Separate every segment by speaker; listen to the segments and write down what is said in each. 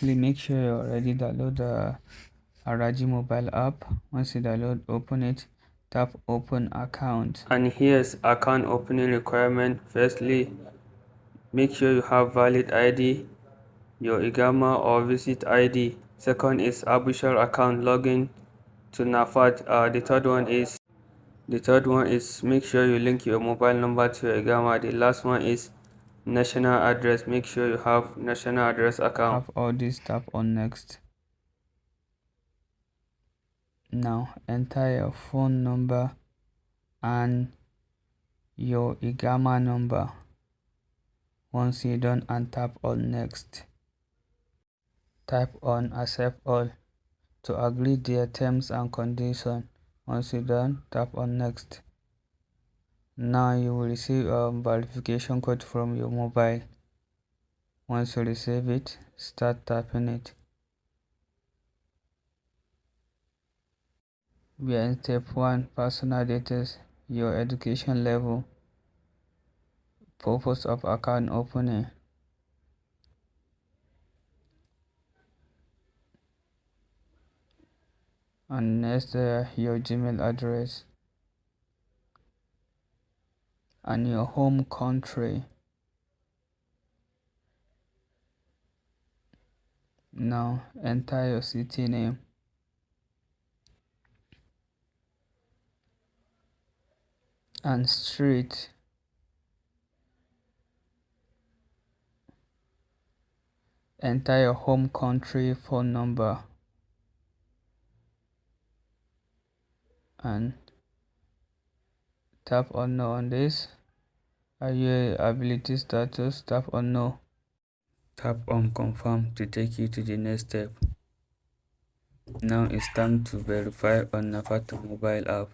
Speaker 1: Please make sure you already download the Rajhi mobile app. Once you download, open it, tap open account. And here's account opening requirement. Firstly, make sure you have valid ID, your Igama or visit ID. Second is Absher account login to Nafath. The third one is make sure you link your mobile number to your Igama. The last one is national address. Make sure you have national address account. Have all this, tap on next. Now enter your phone number and your Igama number. Once you're done, and tap on next. Type on accept all to agree their terms and conditions. Once you're done, tap on next. Now you will receive a verification code from your mobile. Once you receive it, start tapping it. We are in step 1, personal details, your education level, purpose of account opening, and next your Gmail address and your home country. Now enter your city name. And street. Enter your home country phone number and tap on no on this. Are you ability status? Tap on no. Tap on confirm to take you to the next step. Now it's time to verify on Nafath mobile app.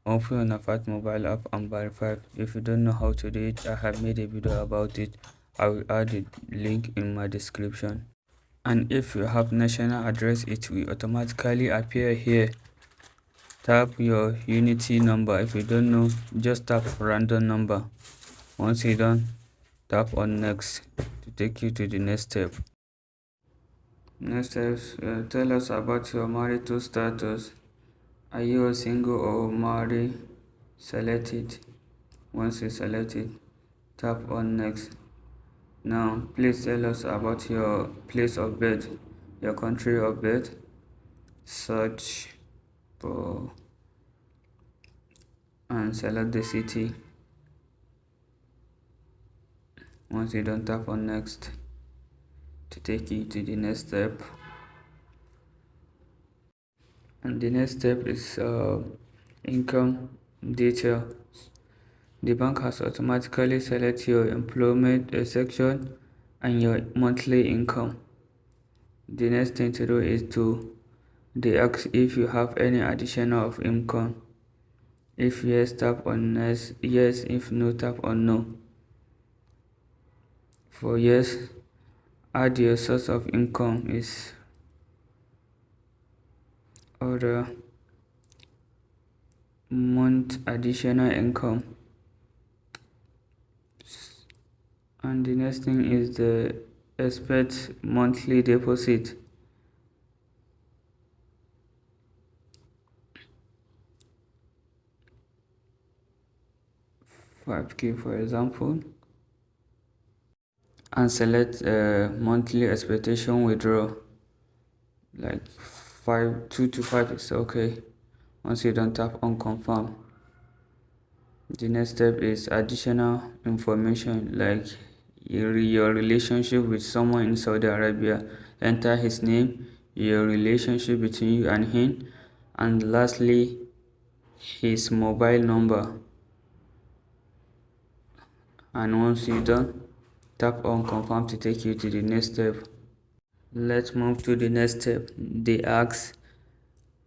Speaker 1: Open your Nafath mobile app and verify. If you don't know how to do it, I have made a video about it. I will add the link in my description. And if you have national address, it will automatically appear here. Tap your unity number. If you don't know, just tap random number. Once you're done, tap on next to take you to the next step. Next step, tell us about your marital status. Are you a single or married? Select it. Once you select it, tap on next. Now please tell us about your place of birth, your country of birth. Search for and select the city. Once you don't, tap on next to take you to the next step. And the next step is income detail. The bank has automatically selected your employment section and your monthly income. The next thing to do is to ask if you have any additional of income. If yes, tap on yes. If no, tap on no. For yes, add your source of income is other month additional income. And the next thing is the expect monthly deposit. $5K for example, and select monthly expectation withdrawal, like 2 to 5 is okay. Once you don't, tap on confirm. The next step is additional information like your relationship with someone in Saudi Arabia. Enter his name, your relationship between you and him, and lastly his mobile number. And once you're done, tap on confirm to take you to the next step. Let's move to the next step. They ask,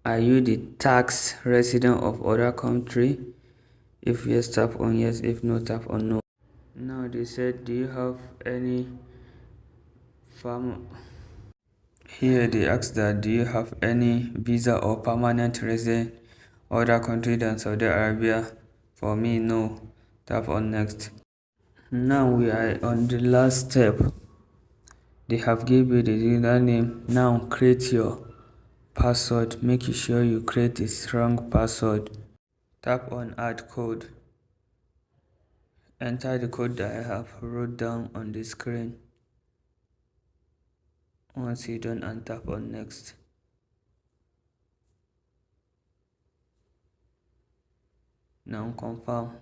Speaker 1: are you the tax resident of other country? If yes, tap on yes. If no, tap on no. Now they said, do you have any farm? Here they ask that, do you have any visa or permanent resident other country than Saudi Arabia? For me, no. Tap on next. Now we are on the last step. they have given you the username. Now create your password. Make sure you create a strong password. Tap on add code. Enter the code that I have wrote down on the screen. Once you're done, and tap on next. Now confirm.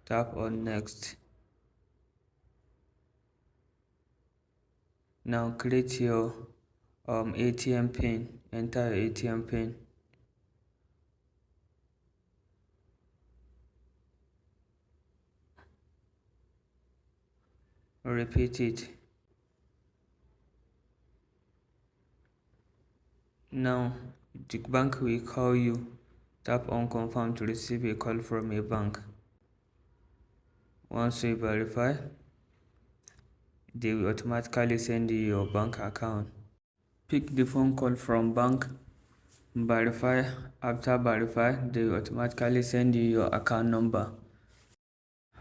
Speaker 1: Tap on next. Now create your ATM pin. Enter your ATM pin. Repeat it. Now the bank will call you. Tap on confirm to receive a call from a bank. Once you verify, they will automatically send you your bank account. Pick the phone call from bank. Verify. After verify, they will automatically send you your account number.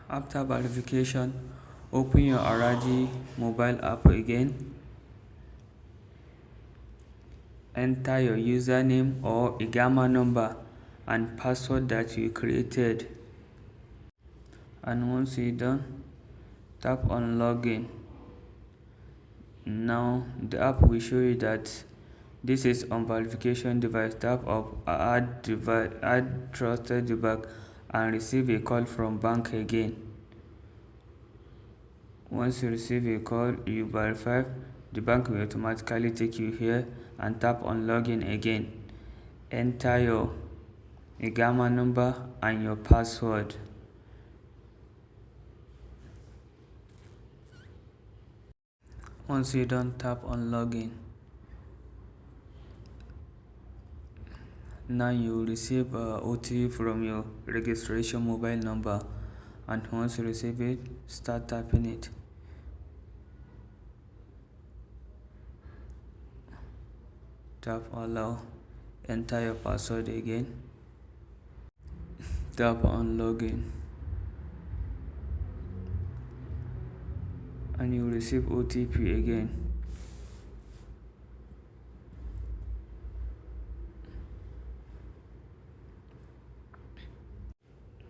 Speaker 1: After verification, open your Rajhi mobile app again. Enter your username or Igama number and password that you created. And once you're done, tap on login. Now the app will show you that this is on verification device. Tap on add trusted device and receive a call from bank again. Once you receive a call, you verify, the bank will automatically take you here, and tap on login again. Enter your Igama number and your password. Once you're done, tap on login. Now you will receive OTP from your registration mobile number, and once you receive it, start tapping it. Tap allow. Enter your password again. Tap on login, and you will receive OTP again.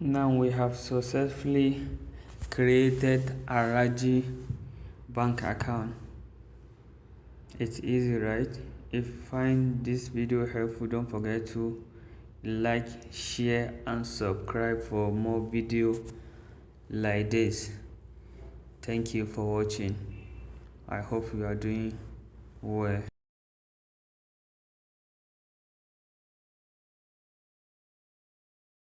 Speaker 1: Now we have successfully created a Rajhi Bank account. It's easy, right? If you find this video helpful, don't forget to like, share and subscribe for more videos like this. Thank you for watching. I hope you are doing well.